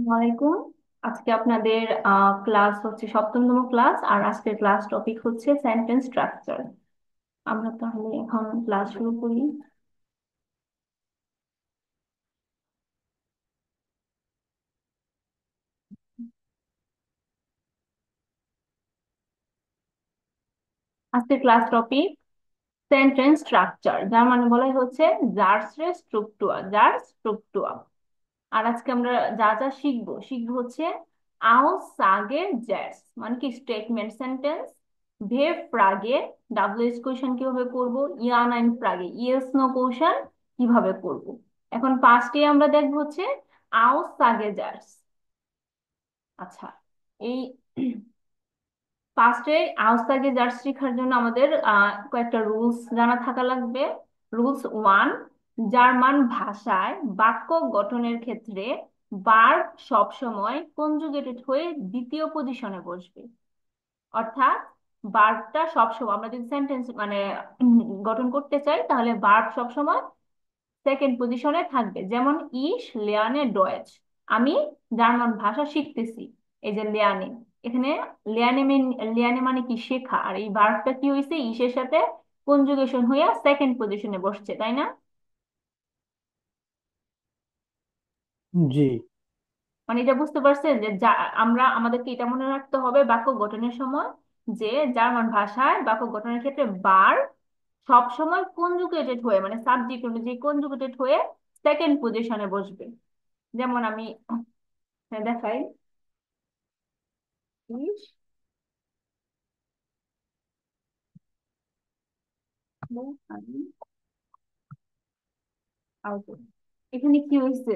ওয়ালাইকুম। আজকে আপনাদের ক্লাস হচ্ছে সপ্তমতম ক্লাস, আর আজকের ক্লাস টপিক হচ্ছে সেন্টেন্স স্ট্রাকচার। আমরা তাহলে এখন ক্লাস শুরু করি। আজকের ক্লাস টপিক সেন্টেন্স স্ট্রাকচার, যার মানে বলাই হচ্ছে জার স্ট্রুকটুয়া। আর আজকে আমরা যা যা শিখবো শিখবো হচ্ছে আউসাগে জেটস মানে কি স্টেটমেন্ট সেন্টেন্স, ভেব ফ্রাগে ডাব্লিউএইচ কোশ্চেন কিভাবে করব, ইয়া নাইন ফ্রাগে ইয়েস নো কোশ্চেন কিভাবে করব। এখন ফার্স্টে আমরা দেখবো হচ্ছে আউসাগে জেটস। আচ্ছা, এই ফার্স্টে আউসটাকে জার্স শেখার জন্য আমাদের কয়েকটা রুলস জানা থাকা লাগবে। রুলস ওয়ান, জার্মান ভাষায় বাক্য গঠনের ক্ষেত্রে ভার্ব সবসময় কনজুগেটেড হয়ে দ্বিতীয় পজিশনে বসবে। অর্থাৎ ভার্বটা সবসময় আমরা যদি সেন্টেন্স মানে গঠন করতে চাই তাহলে ভার্ব সবসময় সেকেন্ড পজিশনে থাকবে। যেমন ইশ লেয়ানে ডয়েচ, আমি জার্মান ভাষা শিখতেছি। এই যে লেয়ানে, এখানে লেয়ানে মানে কি শেখা, আর এই ভার্বটা কি হয়েছে ইশের সাথে কনজুগেশন হইয়া সেকেন্ড পজিশনে বসছে, তাই না? জি। মানে এটা বুঝতে পারছেন যে আমরা আমাদেরকে এটা মনে রাখতে হবে বাক্য গঠনের সময়, যে জার্মান ভাষায় বাক্য গঠনের ক্ষেত্রে ভার্ব সব সময় কনজুগেটেড হয়ে মানে সাবজেক্ট অনুযায়ী কনজুগেটেড হয়ে সেকেন্ড পজিশনে বসবে। যেমন আমি দেখাই। ইস আমি আউট। এখানে কি হয়েছে?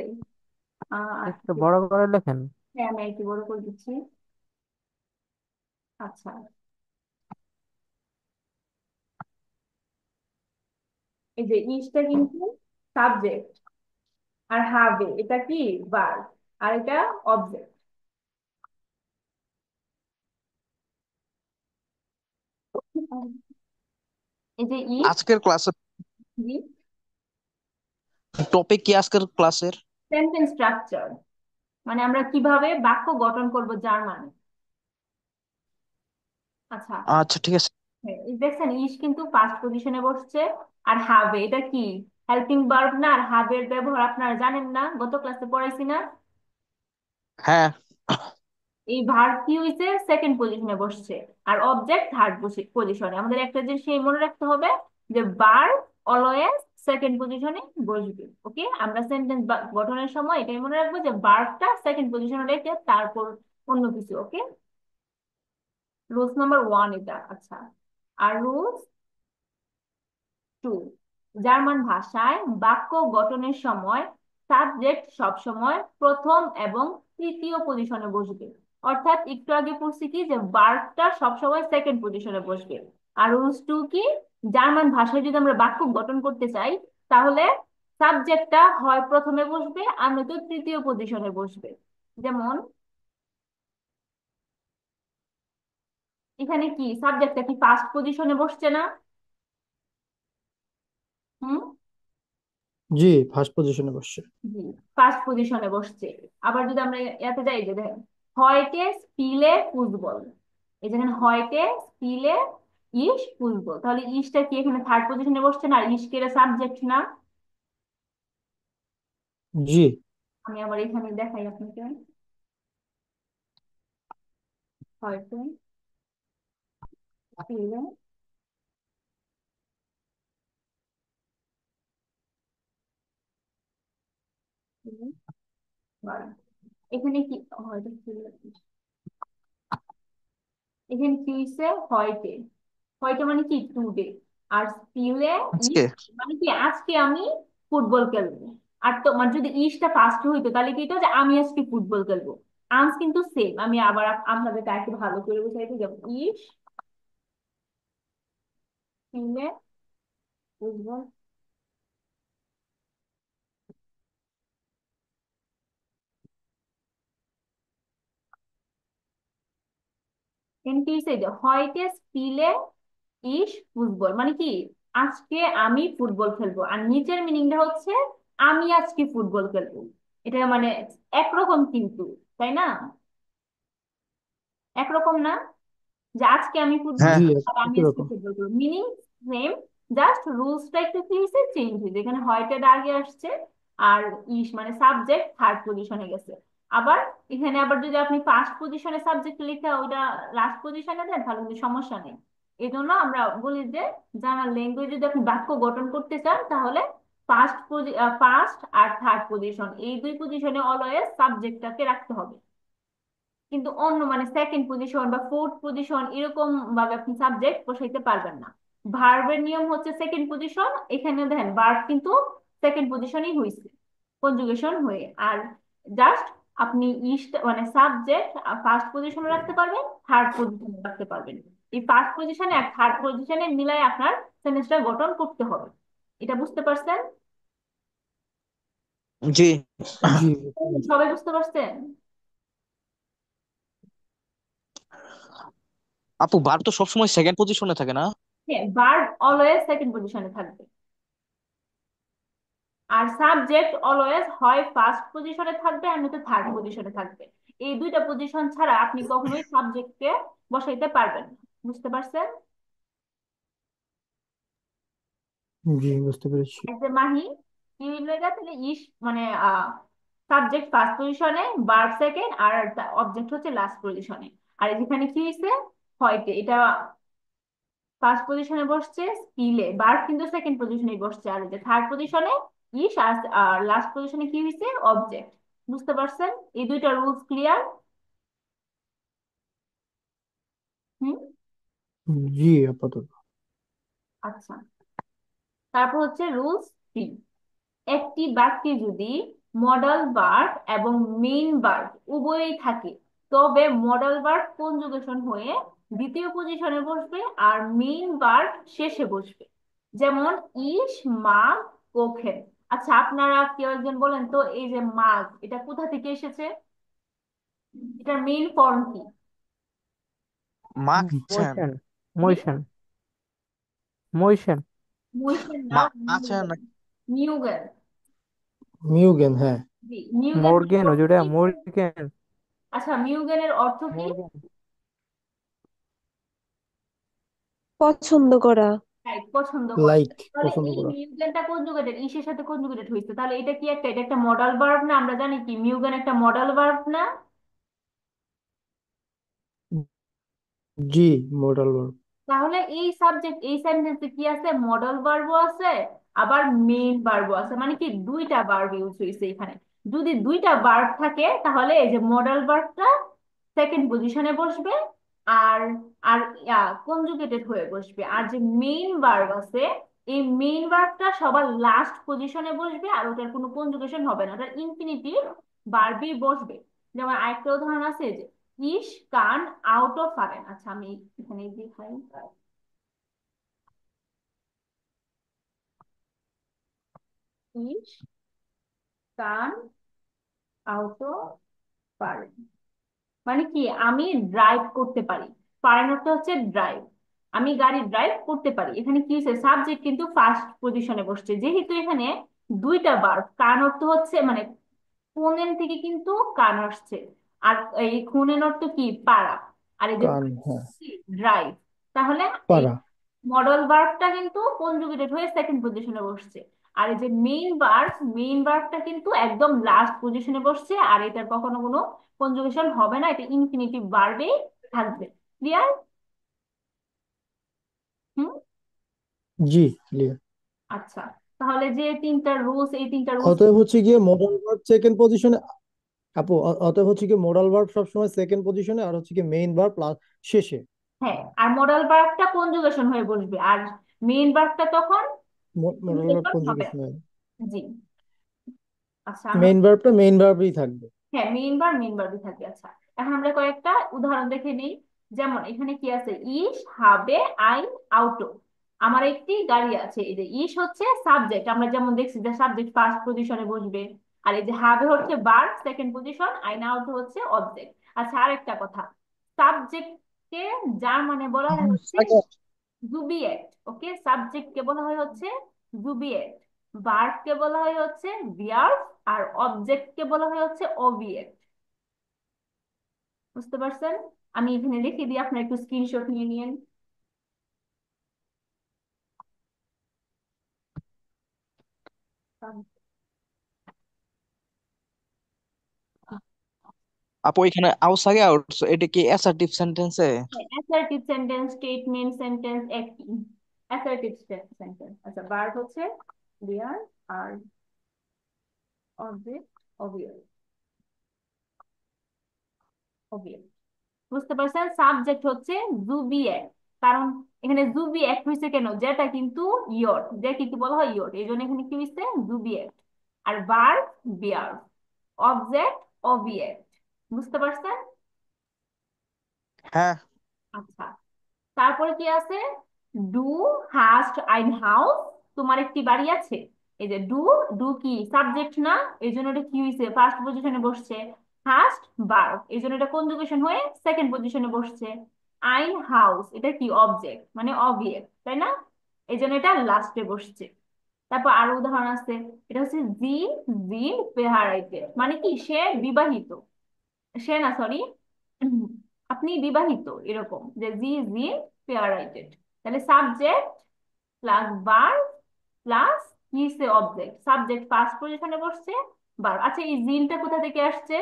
আহ একটু বড় করে লেখেন। হ্যাঁ, আমি একটু বড় করে দিচ্ছি। আচ্ছা, এই যে ইসটা কিন্তু সাবজেক্ট, আর হাবে এটা কি ভার্ব, আর এটা অবজেক্ট। এই যে ইস আজকের ক্লাসের টপিক কি আজকের ক্লাসের? সেন্টেন্স স্ট্রাকচার, মানে আমরা কিভাবে বাক্য গঠন করব জার্মানে। আচ্ছা, আচ্ছা, ঠিক আছে। হ্যাঁ, এই দেখছেন ইস কিন্তু ফার্স্ট পজিশনে বসছে। আর হাবে এটা কি হেল্পিং ভার্ব না? আর হাবের ব্যবহার আপনারা জানেন না, গত ক্লাসে পড়াইছি না? হ্যাঁ। এই ভার্ব কি হয়েছে সেকেন্ড পজিশনে বসছে, আর অবজেক্ট থার্ড পজিশনে। আমাদের একটা জিনিস সেই মনে রাখতে হবে যে ভার্ব অলওয়েজ সেকেন্ড পজিশনে বসবে। ওকে, আমরা সেন্টেন্স গঠনের সময় এটাই মনে রাখবো যে ভার্বটা সেকেন্ড পজিশনে রেখে তারপর অন্য কিছু। ওকে, রুলস নাম্বার ওয়ান এটা। আচ্ছা, আর রুলস টু, জার্মান ভাষায় বাক্য গঠনের সময় সাবজেক্ট সবসময় প্রথম এবং তৃতীয় পজিশনে বসবে। অর্থাৎ একটু আগে পড়ছি কি যে ভার্বটা সবসময় সেকেন্ড পজিশনে বসবে। আর রুলস টু কি, জার্মান ভাষায় যদি আমরা বাক্য গঠন করতে চাই তাহলে সাবজেক্টটা হয় প্রথমে বসবে আর নয়তো তৃতীয় পজিশনে বসবে। যেমন এখানে কি সাবজেক্টটা কি ফার্স্ট পজিশনে বসছে না? হুম, জি, ফার্স্ট পজিশনে বসছে। জি, ফার্স্ট পজিশনে বসছে। আবার যদি আমরা ইয়াতে যাই, যে দেখেন হয়টে স্পিলে ফুটবল, এই যেখানে হয়টে স্পিলে ইস ফুটবল, তাহলে ইসটা কি এখানে থার্ড পজিশনে বসছে না? আর ইস কি সাবজেক্ট না? জি। আমি আবার এখানে দেখাই আপনাকে। হয়টে স্পিলে ফুটবল। এখানে কি হয়তো এখানে কি হয়েছে হয়টে, হয়তো মানে কি টুডে, আর স্পিলে আজকে ইস মানে কি আজকে আমি ফুটবল খেলবো। আর তো মানে যদি ইসটা ফার্স্ট হইতো তাহলে কি হতো যে আমি আজকে ফুটবল খেলবো। আনস কিন্তু সেম। আমি আবার আপনাদের একটু ভালো করে বুঝাইতে যাবো। ইস স্পিলে ফুটবল। এখানে কি হয়েছে যে হয়তে স্পিলে ইস ফুটবল মানে কি আজকে আমি ফুটবল খেলবো, আর নিচের মিনিংটা হচ্ছে আমি আজকে ফুটবল খেলবো। এটা মানে একরকম কিন্তু, তাই না? একরকম না, যে আজকে আমি ফুটবল হ্যাঁ। জি, আর আমি একই আজকে রকম। ফুটবল করবো, মিনিং সেম, জাস্ট রুলসটা একটু কি হয়েছে, চেঞ্জ হয়েছে। এখানে হয়টা আগে আসছে, আর মানে সাবজেক্ট থার্ড পজিশনে গেছে। আবার এখানে আবার যদি আপনি ফার্স্ট পজিশনে সাবজেক্ট লিখে ওইটা লাস্ট পজিশনে দেন তাহলে কিন্তু সমস্যা নেই। এই জন্য আমরা বলি যে জার্মান ল্যাঙ্গুয়েজ যদি আপনি বাক্য গঠন করতে চান তাহলে ফার্স্ট আর থার্ড পজিশন এই দুই পজিশনে অলওয়েজ সাবজেক্টটাকে রাখতে হবে। কিন্তু অন্য মানে সেকেন্ড পজিশন বা ফোর্থ পজিশন এরকম ভাবে আপনি সাবজেক্ট বসাইতে পারবেন না। ভার্বের নিয়ম হচ্ছে সেকেন্ড পজিশন, এখানে দেখেন ভার্ব কিন্তু সেকেন্ড পজিশনই হয়েছে কনজুগেশন হয়ে। আর জাস্ট আপনি মানে সাবজেক্ট ফার্স্ট পজিশনে রাখতে পারবেন, থার্ড পজিশনে রাখতে পারবেন। এই ফার্স্ট পজিশনে আর থার্ড পজিশনে মিলাই আপনার সেন্টেন্সটা গঠন করতে হবে। এটা বুঝতে পারছেন? জি। জি, বুঝতে পেরেছি। সবাই বুঝতে পারছেন? আপু বার তো সবসময় সেকেন্ড পজিশনে থাকে না? হ্যাঁ, ভার্ব অলওয়েজ সেকেন্ড পজিশনে থাকবে, আর সাবজেক্ট অলওয়েজ হয় ফার্স্ট পজিশনে থাকবে আর নয়তো থার্ড পজিশনে থাকবে। এই দুইটা পজিশন ছাড়া আপনি কখনোই সাবজেক্টকে বসাইতে পারবেন না। বুঝতে পারছেন? জি, বুঝতে পেরেছি। এই যে মাহি কি লেগে তাহলে মানে সাবজেক্ট ফার্স্ট পজিশনে, ভার্ব সেকেন্ড, আর অবজেক্ট হচ্ছে লাস্ট পজিশনে। আর যেখানে কি হয়েছে, হয়তো এটা ফার্স্ট পজিশনে বসছে, স্কিলে ভার্ব কিন্তু সেকেন্ড পজিশনে বসছে, আর এই যে থার্ড পজিশনে আর লাস্ট পজিশনে কি হয়েছে, অবজেক্ট। বুঝতে পারছেন? এই দুইটা রুলস ক্লিয়ার? হুম। জি, আপাতত। আচ্ছা, তারপর হচ্ছে রুলস থ্রি। একটি বাক্যে যদি মডাল ভার্ব এবং মেইন ভার্ব উভয়ই থাকে তবে মডাল ভার্ব কনজুগেশন হয়ে দ্বিতীয় পজিশনে বসবে আর মেইন ভার্ব শেষে বসবে। যেমন ইস, মাগ, কোখেন। আচ্ছা, আপনারা কেউ একজন বলেন তো, এই যে মাগ এটা কোথা থেকে এসেছে? এটার মেইন ফর্ম কি? মাছেন। মৈশান। জি, মৈশান। মৈশান। মুইসেন না, মা আছে নিউগেন। না? নিউগেন। মিউগেন, হ্যাঁ। জি, নিউগেন। মর্গেন, ও যেটা মর্গেন। আচ্ছা, মিউগেনের অর্থ কি? মর্গেন। পছন্দ করা। রাইট, পছন্দ করা। লাইক, তাহলে পছন্দ এই করা। মিউগেনটা কনজুগেটেড, ইসের সাথে কনজুগেটেড হয়েছে, তাহলে এটা কি একটা, এটা একটা মডাল ভার্ব না? আমরা জানি কি মিউগেন একটা মডাল ভার্ব না? জি, মডাল ভার্ব। তাহলে এই সাবজেক্ট এই সেন্টেন্সে কি আছে, মডাল ভার্বও আছে আবার মেইন ভার্বও আছে, মানে কি দুইটা ভার্ব ইউজ হয়েছে এখানে। যদি দুইটা ভার্ব থাকে তাহলে এই যে মডাল ভার্বটা সেকেন্ড পজিশনে বসবে, আর আর কনজুগেটেড হয়ে বসবে। আর যে মেইন ভার্ব আছে এই মেইন ভার্বটা সবার লাস্ট পজিশনে বসবে, আর ওটার কোনো কনজুগেশন হবে না, ওটা ইনফিনিটিভ ভার্বই বসবে। যেমন আরেকটা উদাহরণ আছে যে ইস কান আউট অফ ফারেন। আচ্ছা, আমি এখানে দেখাই। ইস কান আউট অফ ফারেন মানে কি, আমি ড্রাইভ করতে পারি। ফারেন অর্থ হচ্ছে ড্রাইভ, আমি গাড়ি ড্রাইভ করতে পারি। এখানে কি হচ্ছে, সাবজেক্ট কিন্তু ফার্স্ট পজিশনে বসছে, যেহেতু এখানে দুইটা ভার্ব। কান অর্থ হচ্ছে মানে কোনেন থেকে কিন্তু কান আসছে, আর এই খুনেন অর্থ কি, পারা। আর এই যে কান, হ্যাঁ। ড্রাইভ, তাহলে এই পারা। মডাল ভার্বটা কিন্তু কনজুগেটেড হয়ে সেকেন্ড পজিশনে বসছে। আর এই যে মেইন ভার্বটা কিন্তু একদম লাস্ট পজিশনে বসছে, আর এটার কখনো কোনো কনজুগেশন হবে না, এটা ইনফিনিটিভ ভার্বেই থাকবে। ক্লিয়ার? হুম। জি, ক্লিয়ার। আচ্ছা, তাহলে যে তিনটা রুলস, এই তিনটা রুলস। অতএব হচ্ছে গিয়ে মডাল ভার্ব সেকেন্ড পজিশনে। আপু, অতএব হচ্ছে কি মডাল ভার্ব সবসময় সেকেন্ড পজিশনে, আর হচ্ছে কি মেইন ভার্ব শেষে। হ্যাঁ, আর মডাল ভার্বটা কনজুগেশন হয়ে বসবে, আর মেইন ভার্বটা তখন মডাল ভার্ব কনজুগেশন হবে না। কনজুগেশন। জি। আচ্ছা, আমরা মেইন ভার্বটা মেইন ভার্বই থাকবে। হ্যাঁ মেইন ভার্বই থাকে। আচ্ছা, এখন আমরা কয়েকটা উদাহরণ দেখে নিই। যেমন এখানে কি আছে, ইস হাবে আইন আউটো। আমার একটি গাড়ি আছে। এই যে ইস হচ্ছে সাবজেক্ট, আমরা যেমন দেখছি যে সাবজেক্ট ফার্স্ট পজিশনে বসবে, আর এই যে হাবে হচ্ছে ভার্ব সেকেন্ড পজিশন, আইন আউটো হচ্ছে অবজেক্ট। আচ্ছা, আরেকটা কথা, সাবজেক্টকে জার্মানে বলা হয় হচ্ছে জুবিয়েট। ওকে, সাবজেক্ট কে বলা হয় হচ্ছে জুবিয়েট, ভার্ব কে বলা হয় হচ্ছে ভিয়ার্ব, আর অবজেক্টকে বলা হয় হচ্ছে অবজেক্ট। বুঝতে পারছেন? আমি এখানে লিখে দিই, আপনার একটু স্ক্রিনশট নিয়ে নিন। আপু এখানে আউস আগে আউটস এটা কি অ্যাসার্টিভ সেন্টেন্সে? অ্যাসার্টিভ সেন্টেন্স, স্টেটমেন্ট সেন্টেন্স একই। Assertive sentence. আচ্ছা, ভার্ব হচ্ছে দেয়ার, আর অবজেক্ট অবজেক্ট অবজেক্ট। বুঝতে পারছেন? সাবজেক্ট হচ্ছে জুবিয়েক্ট। কারণ এখানে জুবিয়েক্ট হয়েছে কেন, যেটা কিন্তু ইয়ট, যে কিন্তু বলা হয় ইয়ট, এই জন্য এখানে কি হয়েছে জুবিয়েক্ট। আর ভার্ব বিয়ার, অবজেক্ট অবজেক্ট। বুঝতে পারছেন? হ্যাঁ। আচ্ছা, তারপরে কি আছে? ডু হাস্ট আইন হাউস, তোমার একটি বাড়ি আছে। এই যে ডু, ডু কি সাবজেক্ট না, এই জন্য এটা কি হয়েছে ফার্স্ট পজিশনে বসছে। হাস্ট ভার্ব, এই জন্য এটা কনজুগেশন হয়ে সেকেন্ড পজিশনে বসছে। আইন হাউস এটা কি অবজেক্ট মানে অবজেক্ট, তাই না? এই জন্য এটা লাস্টে বসছে। তারপর আরো উদাহরণ আছে। এটা হচ্ছে জি, জিন পেহারাইটেড, মানে কি সে বিবাহিত। সে না, সরি, আপনি বিবাহিত, এরকম যে জি জি পেয়ারাইটেড। তাহলে সাবজেক্ট প্লাস ভার্ব প্লাস কি সে অবজেক্ট, সাবজেক্ট ফার্স্ট পজিশনে বসছে, ভার্ব। আচ্ছা, এই জিনটা কোথা থেকে আসছে,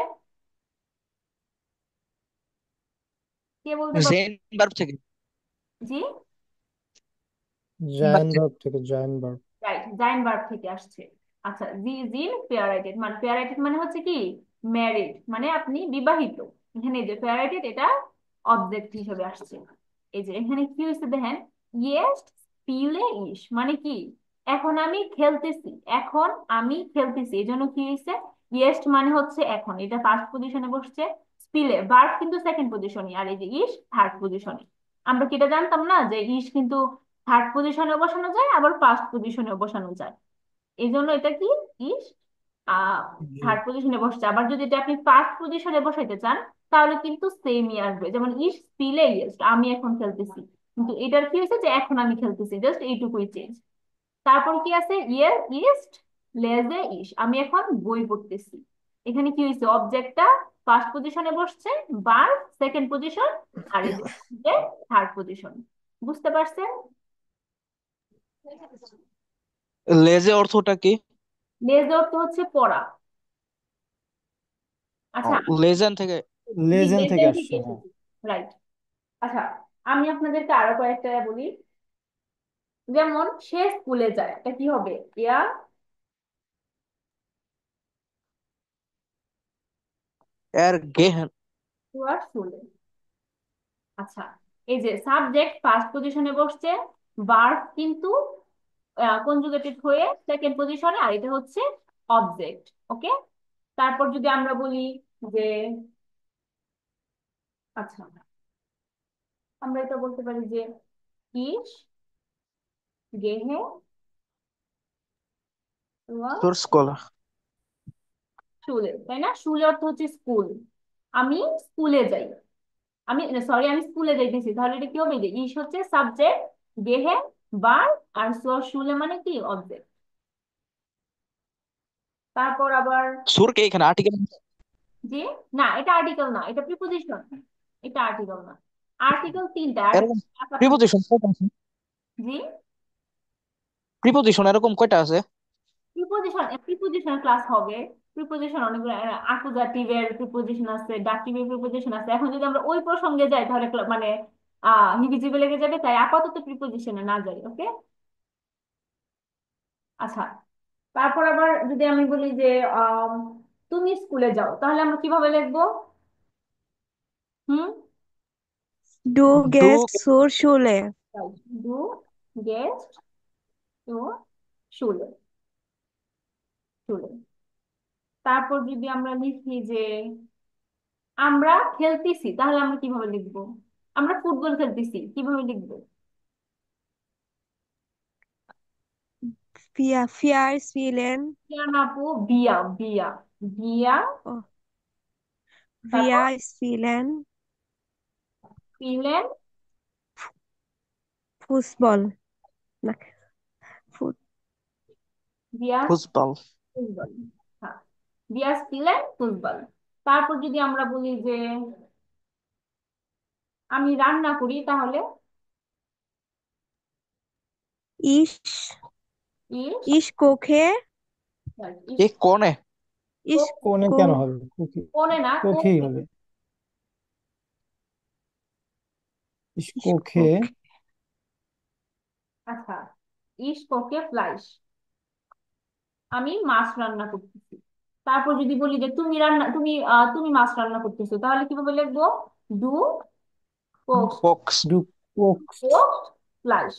কে বলতে পারবে? জেন ভার্ব থেকে। জি, জায়ান ভার্ব থেকে, Zayan verb. Right, Zain verb থেকে আসছে। আচ্ছা, জি জিন পেয়ারাইটেড, মানে পেয়ারাইটেড মানে হচ্ছে কি ম্যারিড, মানে আপনি বিবাহিত। এখানে এই যে পেয়ারাইটেড এটা অবজেক্ট হিসেবে আসছে। এই যে এখানে কি হয়েছে দেখেন, ইয়েস্ট স্পিলে ইস, মানে কি এখন আমি খেলতেছি, এখন আমি খেলতেছি, এই জন্য কি হয়েছে ইয়েস্ট মানে হচ্ছে এখন, এটা ফার্স্ট পজিশনে বসছে। স্পিলে ভার্ব কিন্তু সেকেন্ড পজিশনে, আর এই যে ইস থার্ড পজিশনে। আমরা কি এটা জানতাম না যে ইস কিন্তু থার্ড পজিশনে বসানো যায় আবার ফার্স্ট পজিশনে বসানো যায়। এই জন্য এটা কি ইস জি। থার্ড পজিশনে বসছে। আবার যদি এটা আপনি ফার্স্ট পজিশনে বসাইতে চান তাহলে কিন্তু সেমই আসবে, যেমন ইস স্পিলে ইয়েস্ট, আমি এখন খেলতেছি, কিন্তু এটার কি হয়েছে যে এখন আমি খেলতেছি, জাস্ট এইটুকুই চেঞ্জ। তারপর কি আছে, ইয়ে ইস্ট লেজে ইস, আমি এখন বই পড়তেছি। এখানে কি হয়েছে অবজেক্টটা ফার্স্ট পজিশনে বসছে, বার সেকেন্ড পজিশন, আর এই যে থার্ড পজিশন। বুঝতে পারছেন? লেজে অর্থটা কি? লেজ অর্থ হচ্ছে পড়া। আচ্ছা, লেজেন থেকে। জি লেজেন্ড থেকে লেজেন্ড থেকে আসছে, হ্যাঁ। এসেছে, রাইট। আচ্ছা, আমি আপনাদেরকে আরো কয়েকটা বলি। যেমন সে স্কুলে যায়, এটা কি হবে, ইয়া এর গেহেন। টু আর স্কুলে। আচ্ছা, এই যে সাবজেক্ট ফার্স্ট পজিশনে বসছে, ভার্ব কিন্তু কনজুগেটেড হয়ে সেকেন্ড পজিশনে, আর এটা হচ্ছে অবজেক্ট। ওকে, তারপর যদি আমরা বলি যে, আচ্ছা আমরা এটা বলতে পারি যে ইস গেহে তোর স্কুল। স্কুলে, তাই না? স্কুলে অর্থ হচ্ছে স্কুল, আমি স্কুলে যাই, আমি সরি আমি স্কুলে যাইতেছি, তাহলে এটা কি হবে যে ইস হচ্ছে সাবজেক্ট, গেহে বার, আর শুলে মানে কি অবজেক্ট। তারপর আবার, সুর কে এখানে আর্টিকেল? যে না এটা আর্টিকেল না, এটা প্রিপোজিশন, এটা আর্টিকেল না। আর্টিকেল তিনটা আর এরকম আপনার, প্রিপোজিশন কয়টা আছে? জি প্রিপোজিশন এরকম কয়টা আছে? প্রিপোজিশন, প্রিপোজিশন ক্লাস হবে। প্রিপোজিশন অনেকগুলো, অ্যাকুজাটিভের প্রিপোজিশন আছে, ডাকটিভের প্রিপোজিশন আছে। এখন যদি আমরা ওই প্রসঙ্গে যাই তাহলে মানে হিবিজিবি লেগে যাবে, তাই আপাতত প্রিপোজিশনে না যাই। ওকে, আচ্ছা। তারপর আবার যদি আমি বলি যে আম, তুমি স্কুলে যাও, তাহলে আমরা কিভাবে লিখবো? হুম, ডু ডু। গেস্ট সুর শুলে। ডু গেস্ট টু শুলে, শুলে। তারপর যদি আমরা লিখি যে আমরা খেলতেছি, তাহলে আমরা কিভাবে লিখবো? আমরা ফুটবল খেলতেছি, কিভাবে লিখবো? ফিয়ার স্পিলেন। বিয়া না আপু, বিয়া বিয়া বিয়া। ও, তারপর ভিয়া স্পিলেন পিলেন, ফুটবল। না, ফুট বিয়া ফুসবল। ফুটবল। হ্যাঁ, wir spielen ফুটবল। তারপর যদি আমরা বলি যে আমি রান্না করি, তাহলে Ich, ইস ich koche, ইস এ কোনে? ich কোনে কেন ko, হবে? কুকি, কোনে না, কোখেই কোকে। হবে। ich কোখে। koche. আচ্ছা, ইস কোকে ফ্লাইশ, আমি মাছ রান্না করতেছি। তারপর যদি বলি যে তুমি মাছ রান্না করতেছো, তাহলে কিভাবে লিখবো? ডু কোকড, বক্স। ডু কোকড কোকড ফ্লাইশ।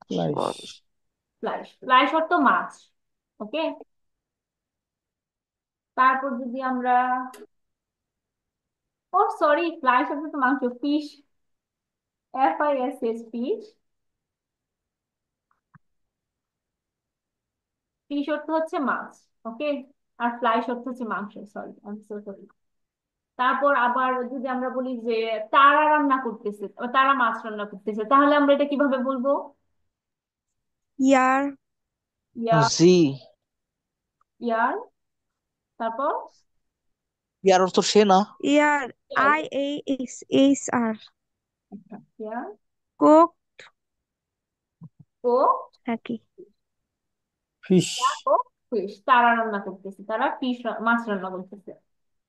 ফ্লাইশ। ফ্লাইশ, ফ্লাইশ অর্থ মাছ। ওকে। তারপর যদি আমরা, ও সরি, ফ্লাইশ অর্থ তো মাংস, ফিশ, FISH, ফিশ। ফিশ অর্থ হচ্ছে মাছ। ওকে। আর ফ্লাইশ অর্থ হচ্ছে মাংস, sorry, I am so sorry. তারপর আবার যদি আমরা বলি যে তারা রান্না করতেছে, তারা মাছ রান্না করতেছে, তাহলে আমরা এটা কিভাবে বলবো? Ja, ইয়া, জি। ইয়ার, তারপর ইয়ার অর্থ সে না? ja, ইয়ার, IASR. ইয়ার, Cook ও, নাকি? ফিশ। ও ফিশ, তারা রান্না করতেছে, তারা মাছ রান্না করতেছে।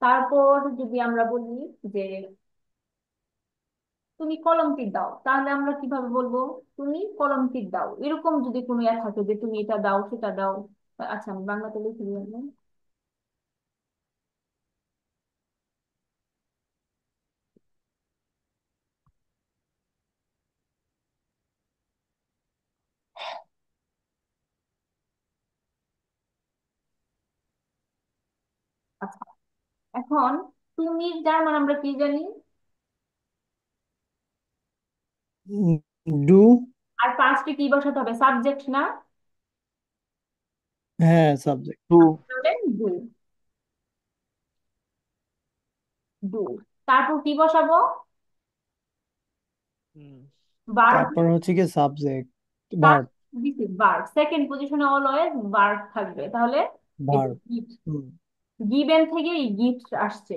তারপর যদি আমরা বলি যে তুমি কলম টিপ দাও, তাহলে আমরা কিভাবে বলবো? তুমি কলম টিপ দাও, এরকম যদি কোনো ইয়া থাকে যে তুমি এটা দাও সেটা দাও। আচ্ছা, আমি বাংলাতে লিখে দিলাম। আচ্ছা, এখন তুমি জার্মান আমরা কি জানি? ডু। আর পাঁচটি কি বসাতে হবে? সাবজেক্ট না? হ্যাঁ, সাবজেক্ট। টু। তাহলে ডু, ডু। তারপর কি বসাবো? ভার্ব। তারপর হচ্ছে কি সাবজেক্ট, ভার্ব। ভার্ব সেকেন্ড পজিশনে অলওয়েজ ভার্ব থাকবে, তাহলে এটা ভার্ব। গিফট। গিভেন থেকে গিফট আসছে,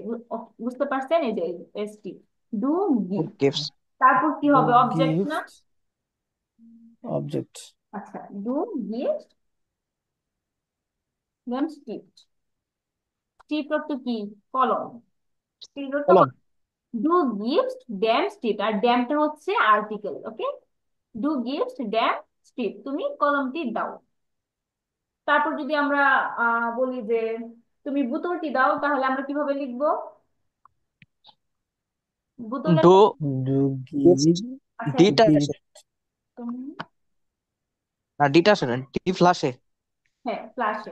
বুঝতে পারছেন? এই যে এসটি, ডু গিভ। গিফটস। তারপর কি ডু হবে? অবজেক্ট না? গিফট, অবজেক্ট। আচ্ছা, ডু গিফট, দেন স্টিপ। স্টিপ অর্থ কি? কলম। স্টিপ অর্থ কলম। ডু গিফট ড্যাম স্টিপ, আর ড্যামটা হচ্ছে আর্টিকেল। ওকে। ডু গিফট ড্যাম স্টিপ, তুমি কলমটি দাও। তারপর যদি আমরা বলি যে তুমি বোতলটি দাও, তাহলে আমরা কিভাবে লিখবো? বোতলের, ডু ডু গিফট। গিভ, আচ্ছা, ডিটা আসে গিফট। না, ডিটা আসে না, ডি ফ্লাশে। হ্যাঁ, ফ্লাশে।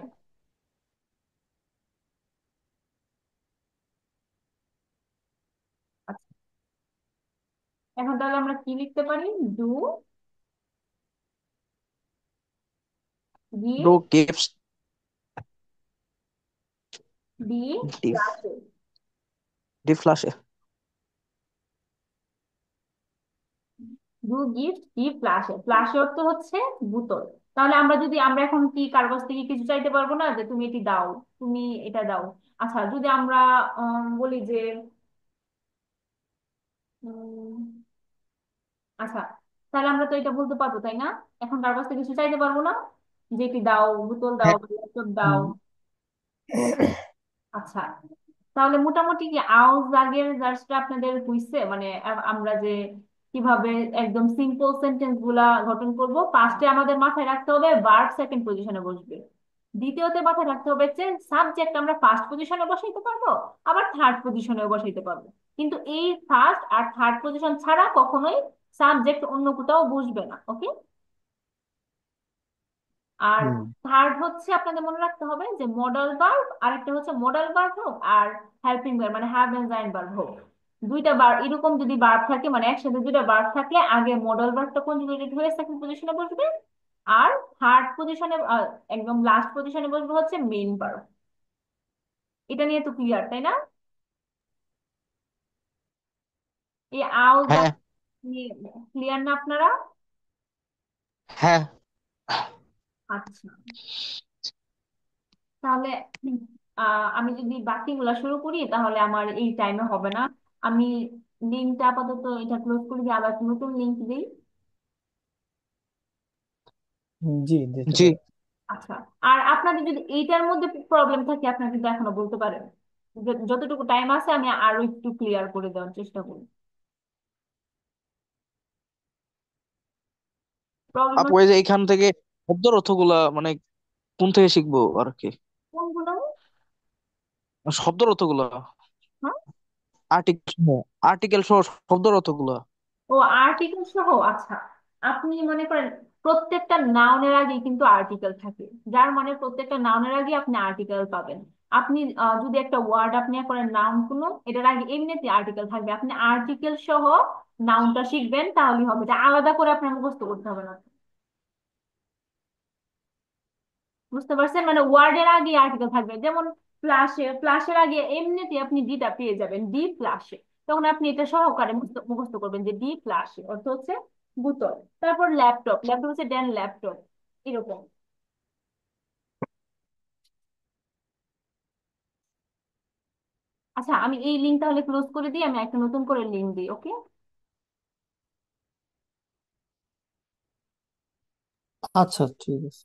আচ্ছা, এখন তাহলে আমরা কি লিখতে পারি? ডু গিভ ডু গিফটস ডি ডি, ফ্লাশে। ডি ফ্লাশে। ডু গিফট ডি ফ্লাশে, ফ্লাশে অর্থ হচ্ছে বোতল। তাহলে আমরা এখন কি কার কাছ থেকে কিছু চাইতে পারবো না যে তুমি এটি দাও, তুমি এটা দাও? আচ্ছা, যদি আমরা বলি যে উম, আচ্ছা, তাহলে আমরা তো এটা বলতে পারবো, তাই না? এখন কার কাছ থেকে কিছু চাইতে পারবো না, যে এটি দাও, বোতল দাও, হ্যাঁ। ল্যাপটপ দাও। আচ্ছা, তাহলে মোটামুটি কি আউজ আগের জার্সটা আপনাদের হইছে? মানে আমরা যে কিভাবে একদম সিম্পল সেন্টেন্স গুলা গঠন করব। ফার্স্টে আমাদের মাথায় রাখতে হবে ভার্ব সেকেন্ড পজিশনে বসবে। দ্বিতীয়তে মাথায় রাখতে হবে যে সাবজেক্ট আমরা ফার্স্ট পজিশনে বসাইতে পারবো, আবার থার্ড পজিশনেও বসাইতে পারবো। কিন্তু এই ফার্স্ট আর থার্ড পজিশন ছাড়া কখনোই সাবজেক্ট অন্য কোথাও বসবে না। ওকে। আর হুম। থার্ড হচ্ছে আপনাদের মনে রাখতে হবে যে মডাল ভার্ব, আর একটা হচ্ছে মডাল ভার্ব হোক আর হেল্পিং ভার্ব মানে হ্যাভ এন্ড জাইন ভার্ব হোক। দুইটা ভার্ব এরকম যদি ভার্ব থাকে, মানে একসাথে দুইটা ভার্ব থাকলে আগে মডাল ভার্বটা কনজুগেটেড হয়ে সেকেন্ড পজিশনে বসবে, আর থার্ড পজিশনে একদম লাস্ট পজিশনে বসবে হচ্ছে মেইন ভার্ব। এটা নিয়ে তো ক্লিয়ার, তাই না? এই আও যা হ্যাঁ। নিয়ে ক্লিয়ার না আপনারা? হ্যাঁ। আচ্ছা, তাহলে আমি যদি বাকিগুলা শুরু করি তাহলে আমার এই টাইমে হবে না। আমি লিঙ্কটা আপাতত এটা ক্লোজ করে দিয়ে আবার একটা নতুন লিঙ্ক দিই। জি, দিতে জি পারেন। আচ্ছা, আর আপনাদের যদি এইটার মধ্যে প্রবলেম থাকে আপনারা কিন্তু এখনো বলতে পারেন। যতটুকু টাইম আছে আমি আরো একটু ক্লিয়ার করে দেওয়ার চেষ্টা করি। প্রবলেম আপু, এই যে এখান থেকে শব্দের অর্থগুলা মানে কোন থেকে শিখবো আর কি? কোনগুলো? শব্দের অর্থগুলা, হ্যাঁ? আর্টিকেল আর্টিকেল সহ শব্দের অর্থগুলা। ও, আর্টিকেল সহ, আচ্ছা। আপনি মনে করেন প্রত্যেকটা নাউনের আগে কিন্তু আর্টিকেল থাকে, যার মানে প্রত্যেকটা নাউনের আগে আপনি আর্টিকেল পাবেন। আপনি যদি একটা ওয়ার্ড আপনি করেন নাউন কোনো, এটার আগে এমনিতে আর্টিকেল থাকবে, আপনি আর্টিকেল সহ নাউনটা শিখবেন তাহলেই হবে, এটা আলাদা করে আপনার মুখস্থ করতে হবে না। বুঝতে পারছেন? মানে ওয়ার্ডের আগে আর্টিকেল থাকবে, যেমন ফ্লাশের আগে এমনিতে আপনি ডিটা পেয়ে যাবেন, ডি ফ্লাশে। তখন আপনি এটা সহকারে মুখস্থ করবেন যে ডি ফ্লাশে অর্থ হচ্ছে বোতল। তারপর ল্যাপটপ, ল্যাপটপ হচ্ছে ডেন ল্যাপটপ, এরকম। আচ্ছা, আমি এই লিঙ্ক তাহলে ক্লোজ করে দিই, আমি একটা নতুন করে লিঙ্ক দিই, ওকে? আচ্ছা, ঠিক আছে।